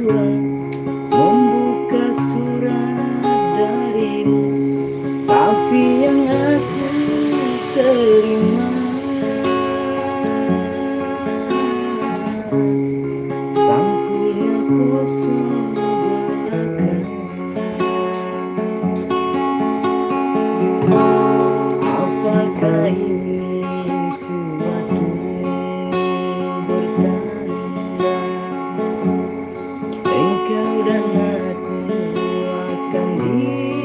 jiwa membuka surat darimu, tapi yang aku terima sangkulnya kosong belaka. Apakah ini suatu bertanda engkau dan aku akan dinikahkan?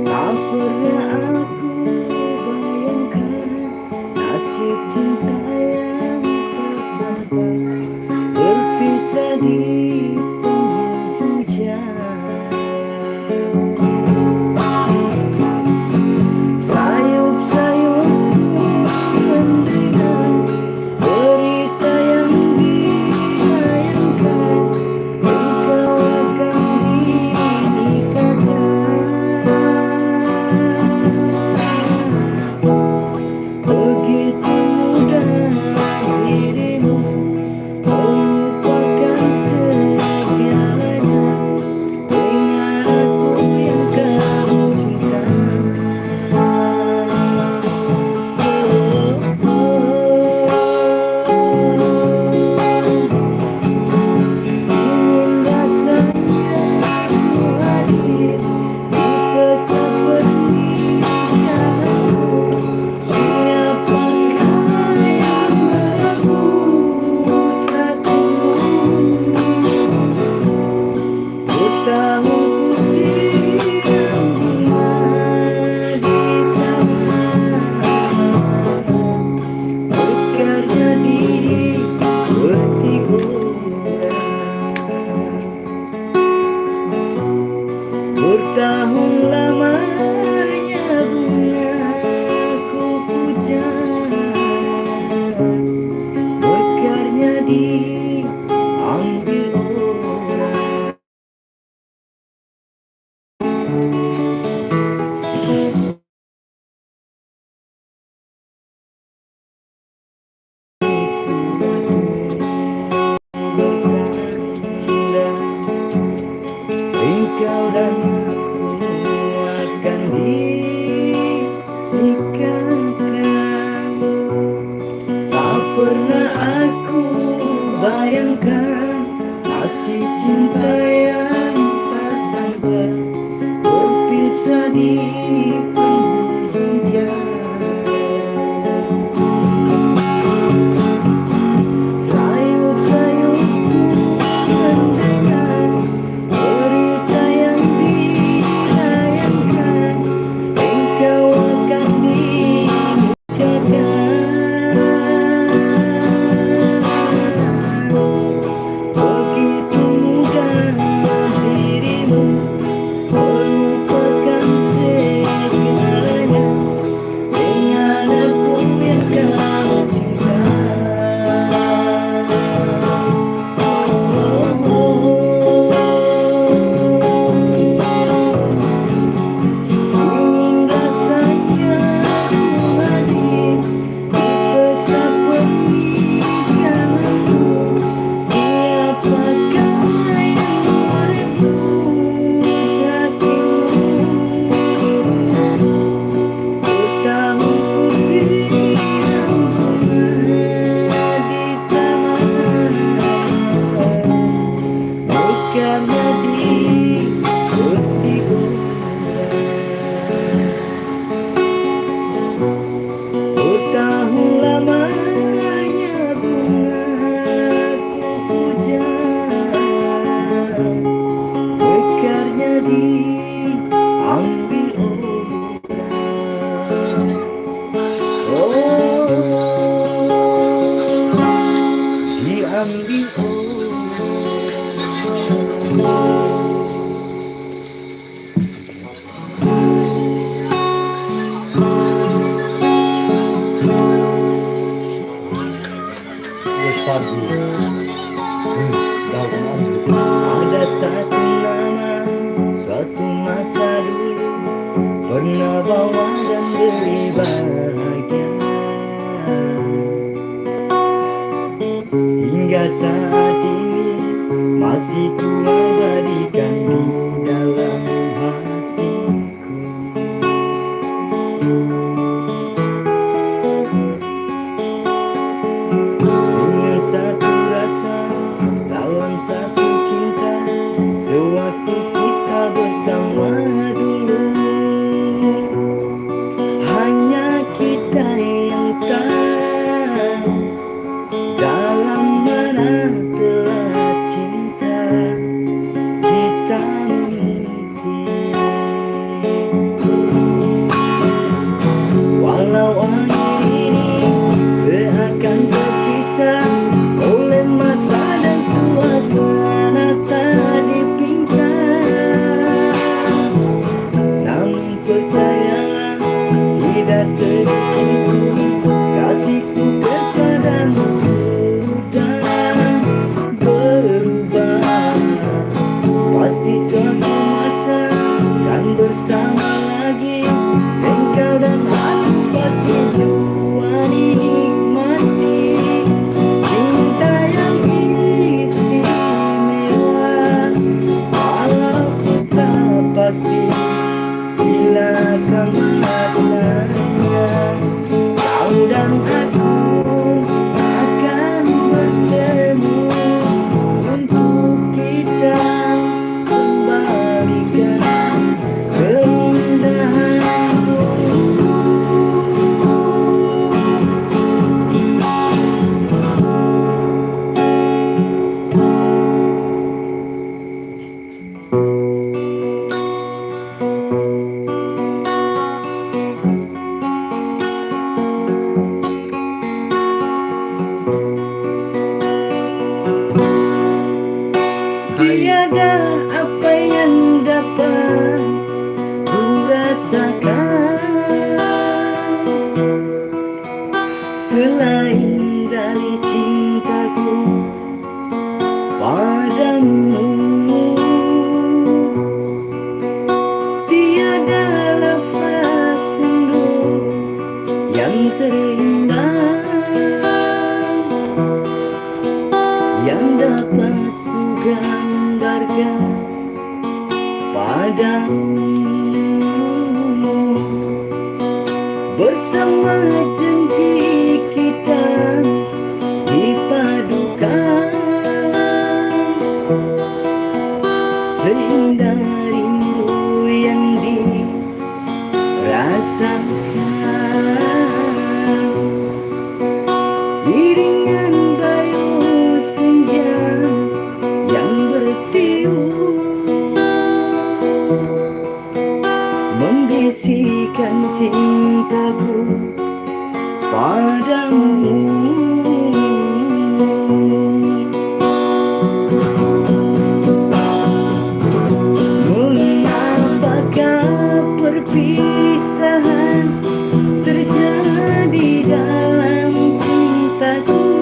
Tak pernah aku bayangkan nasib cinta yang tak sampai berpisah di penghujung jalan. Sayup-sayupku mendengar berita yang disayangkan, engkau akan dinikahkan. Begitu mudah dirimu melupakan segalanya dengan aku yang kamu cinta. Ingin rasanya ku hadir di pesta pernikahanmu. Siapakah yang merebut hatimu? Ku tahu ku siram bunga di taman, bekarnya diri bertiga. Bertahun lamanya bunga ku puja, bekarnya diambil orang. Bertanda engkau dan aku akan dinikahkan. Tak pernah aku bayangkan nasib cinta yang tak sampai berpisah di penghujung jalan. Sayup-sayupku mendengar berita yang disayangkan, engkau akan dinikahkan. Begitu mudah dirimu melupakan segalanya dengan aku yang kamu cinta. Ingin rasanya ku hadir di pesta pernikahanmu. Siapakah yang merebut hatimu? Ku tahu ku siram bunga di taman, bekarnya dipetik orang. Bertahun lamanya bunga ku puja, bekarnya diambil orang. Oh, diambil orang. Sabi, ada satu nama, suatu masa dulu pernah bawa dan beri bahagia. saat ini masih ku abadikan di dalam hatiku. Dengan satu rasa dalam satu cinta, sewaktu kita bersama dulu, hanya kita yang tahu dalam mana telah cinta kita mungkin. Walau akhir ini seakan terpisah oleh masa dan suasana tak dipinta, namun percayalah tidak sedikit kasihku kepadamu sudah berubah. Pasti suatu masa kan bersama lagi, engkau dan aku pasti jua nikmati cinta yang istimewa. Walau kita pasti bila akan masanya, kau dan aku akan bertemu untuk kita kembalikan keindahanmu. Tiada apa yang dapat ku rasakan selain dari cintaku padamu. Tiada lafaz sendu yang terindah yang dapat ku gambarkan padamu. Bersama janji kita dipadukan, seindah rindu yang dirasakan. Iringan bayu senja yang bertiup membisikkan cintaku padamu. Mengapakah perpisahan terjadi dalam cintaku?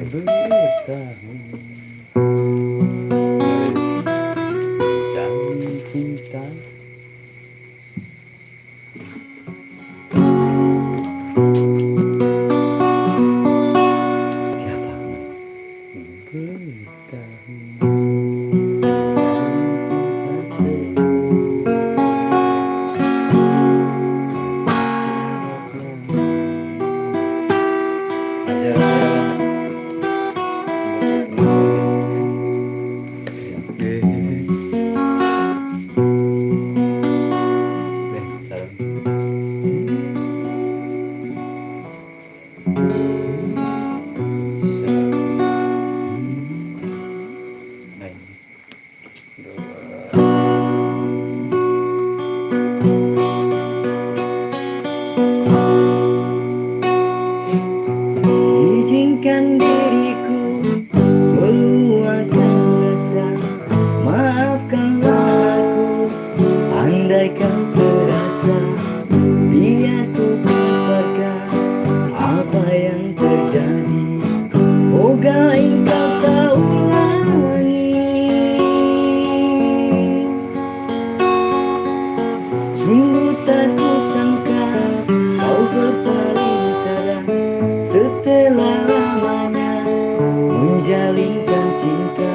bertahun janji cinta. Izinkan diriku meluapkan rasa, maafkanlah aku andai kau terasa. Biar ku paparkan apa yang terjadi, moga engkau tak ulangi. Sungguh tak kusangka kau berpaling tada, setelah lamanya menjalinkan cinta.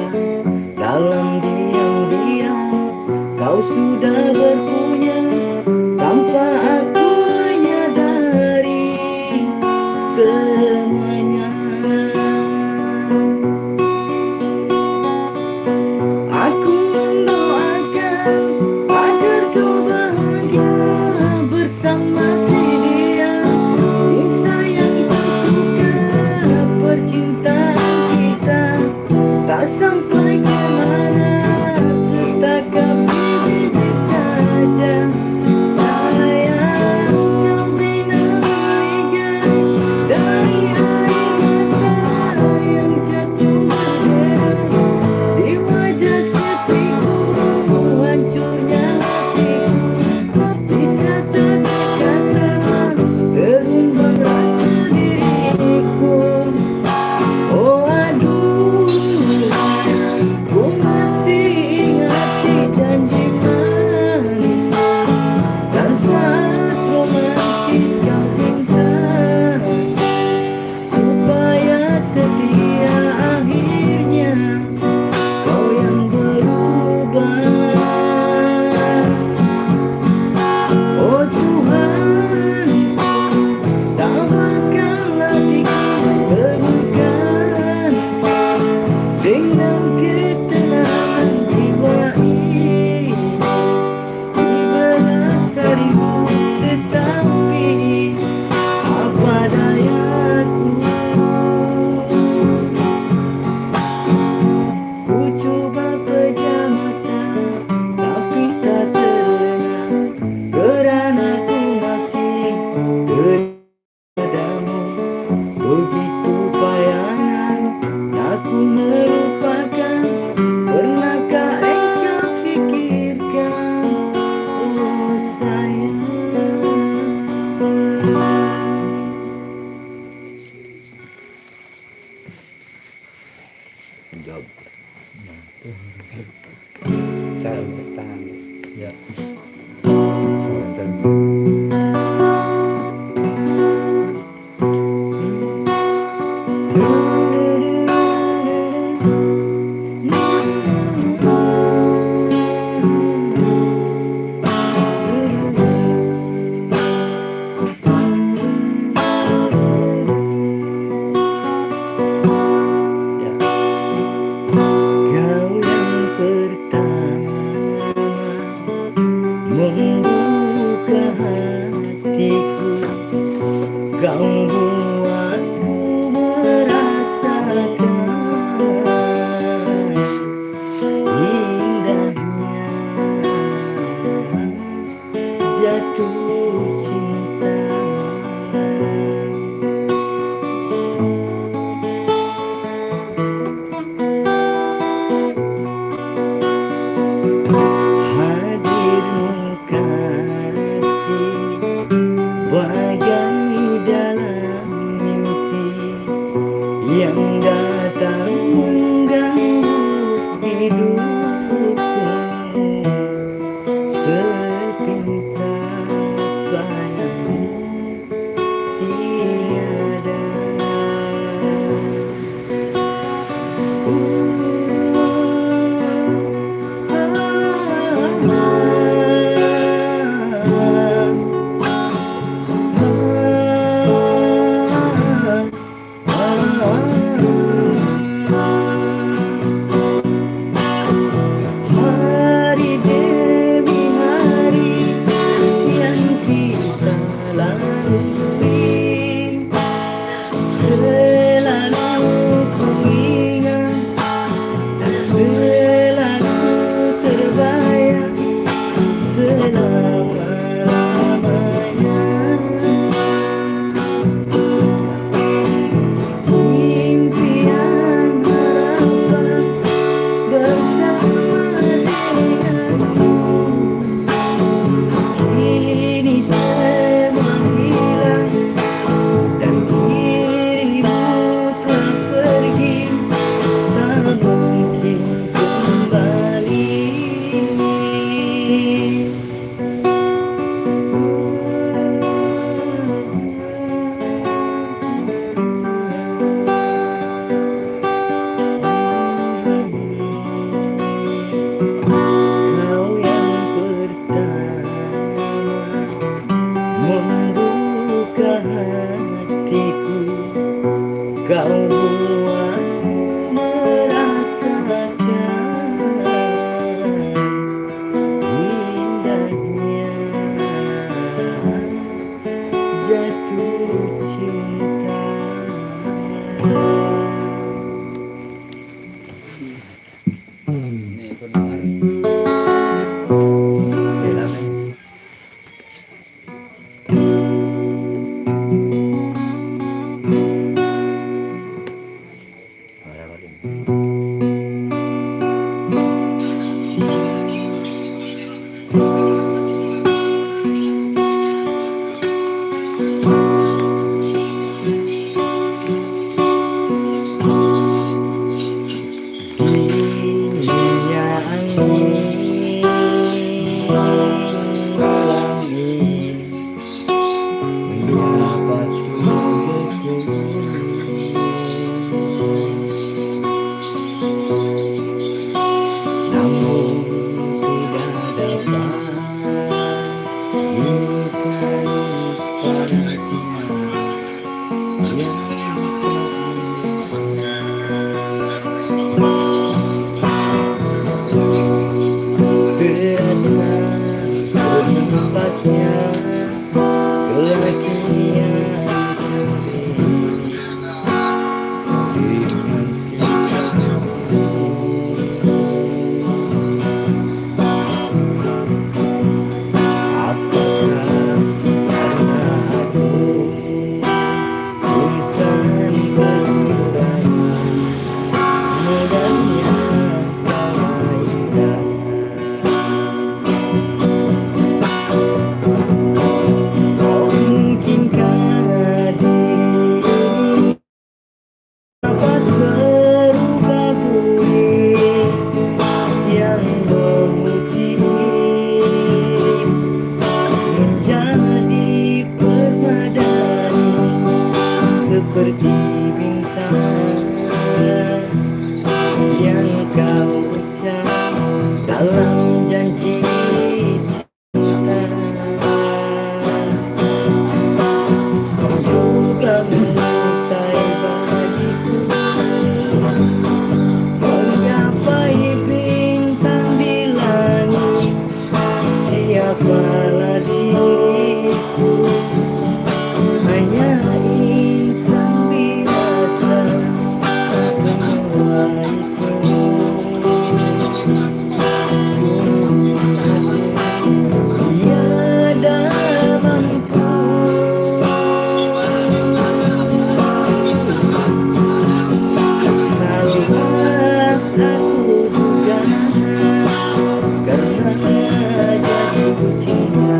Dalam diam-diam kau sudah berpunya, tanpa aku menyadari semuanya. Aku mendoakan agar kau bahagia bersama si dia. Sayang dan suka percintaan kita tak sampai kemana, setakat bibir saja. Sayang, kau bina melihat dari air mata yang jatuh berderas di wajah sepiku, hancurnya hatiku. Bisa terdekat terumbang rasa diriku. Oh aduh, ku masih ingat janji manismu dan saat romantis kau minta supaya setia. Akhirnya kau yang berubah. Oh Tuhan, tak bakal lagi temukan dengan ketenangan jiwa ini. Belas hariku tetapi apa dayaku. Ku coba pejam mata tapi tak terlena, kerana ku masih padamu. Begitu bayangan aku melupakan, pernahkah engkau fikirkan, oh sayang. Jawab. Cara bertahan. Ya. Kau yang pertama membuka hati yang mengganggu hidupku. Sepintas bayangmu tiada. Hari demi hari yang kita lalui, selalu ku ingat dan selalu terbayang selama-lamanya. Impian harapan bersama denganmu, kini semua hilang dan dirimu telah pergi, tak mungkin kembali. Kau yang pertama membuka hatiku, kau buatku merasakan indahnya jatuh cinta. Nih, ikut dengar. Bilang nih. Dinginnya angin malam ini menyapa tubuhku, namun tidak dapat ingkari panasnya yang terasa berhempasnya kelakian sendiri dengan sikapmu. Apakah karena aku insan kekurangan mudahnya indah. Mungkinkah diri ini dapat berubah budi yang memutih menjadi permadani seperti bintang yang kau ucap dalam janji cinta. Kau juga menyertai bagiku, menggapai bintang di langit. Siapalah diriku, hanya insan biasa. Semua itu sungguh aku tiada mampu. Salah aku duga karena jatuh cinta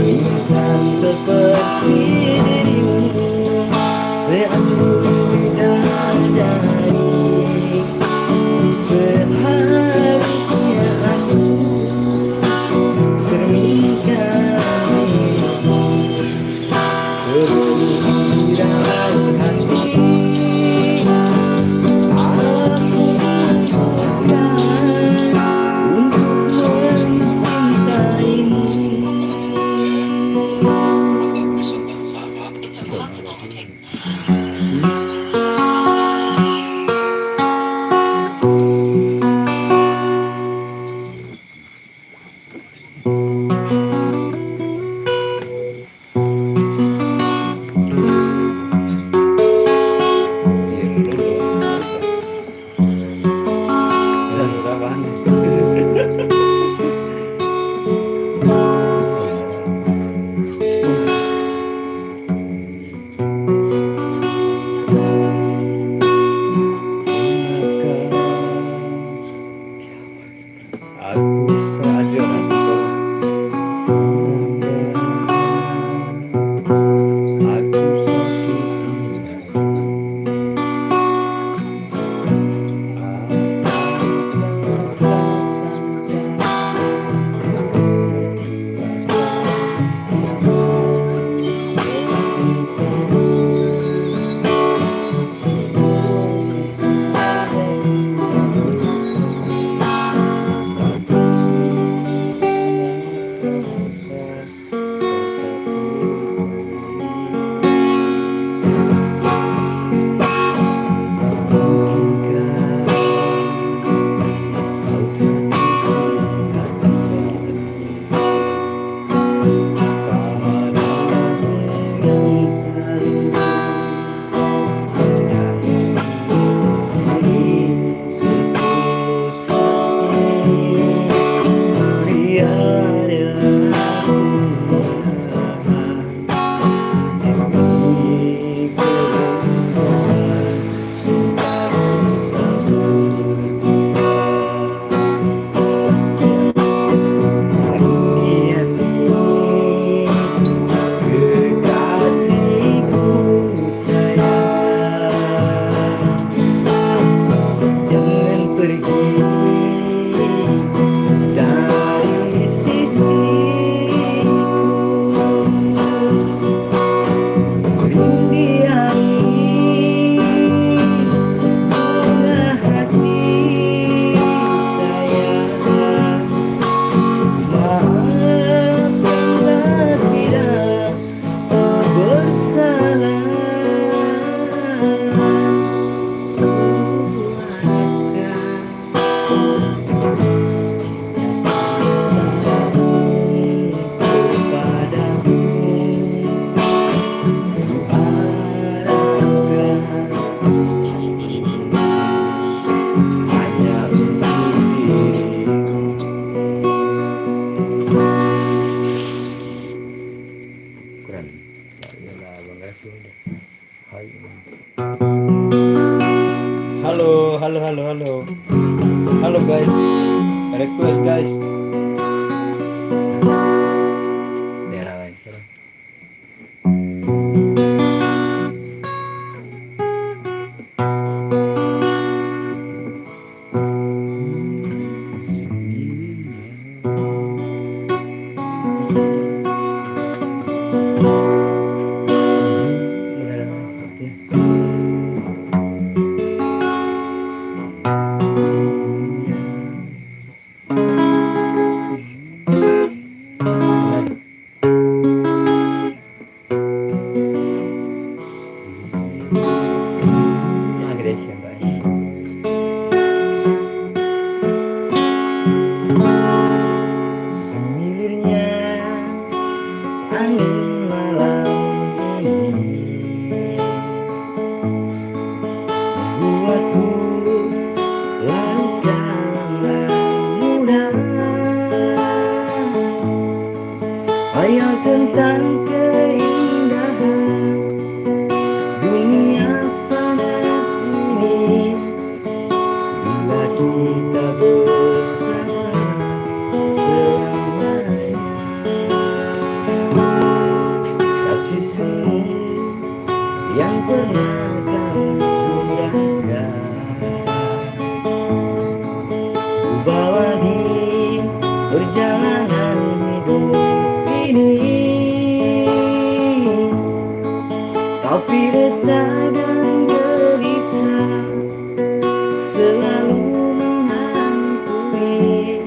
insan seperti dirimu, seandainya ada pergi dari sisiku, rindiani bunga hati saya. Maafkanlah tidak bersalah. Halo, halo, halo, halo, halo guys, request guys. Daerah lain. Semilirnya angin malam ini membuatku larut dalam muda, hayal tentang keindahan dunia fana ini bila kita bersama selamanya. Kasih semu yang pernah kau curahkan, ku bawa di perjalanan hidup ini. Tapi resah dan gelisah selalu menghantui,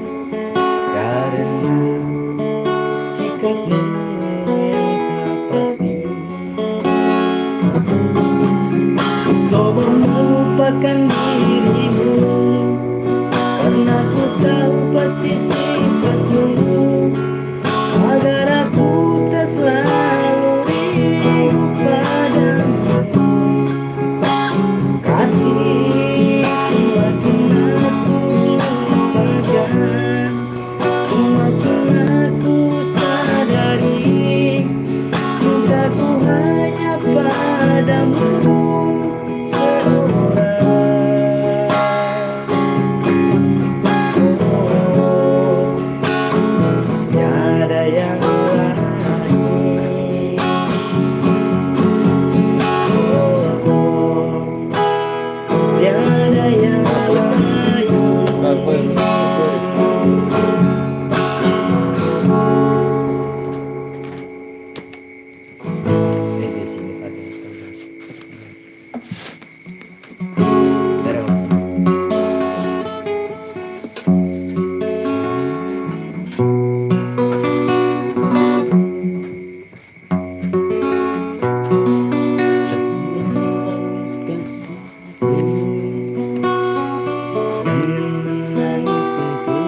karena sikapmu yang tak pasti. Coba melupakan dirimu, karena ku tahu pasti sifatmu, agar aku tak selalu rindu padamu. Kasih semakin aku lupakan, semakin aku sadari cintaku hanya padamu seorang. Oh, tiada yang lain. Oh, tiada yang lain. Di sini ada. Jangan menangis untuk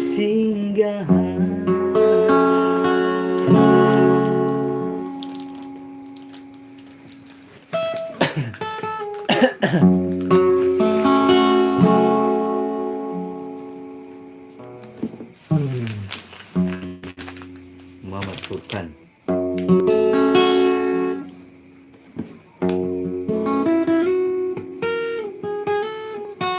singgahan. Muhammad Furqan.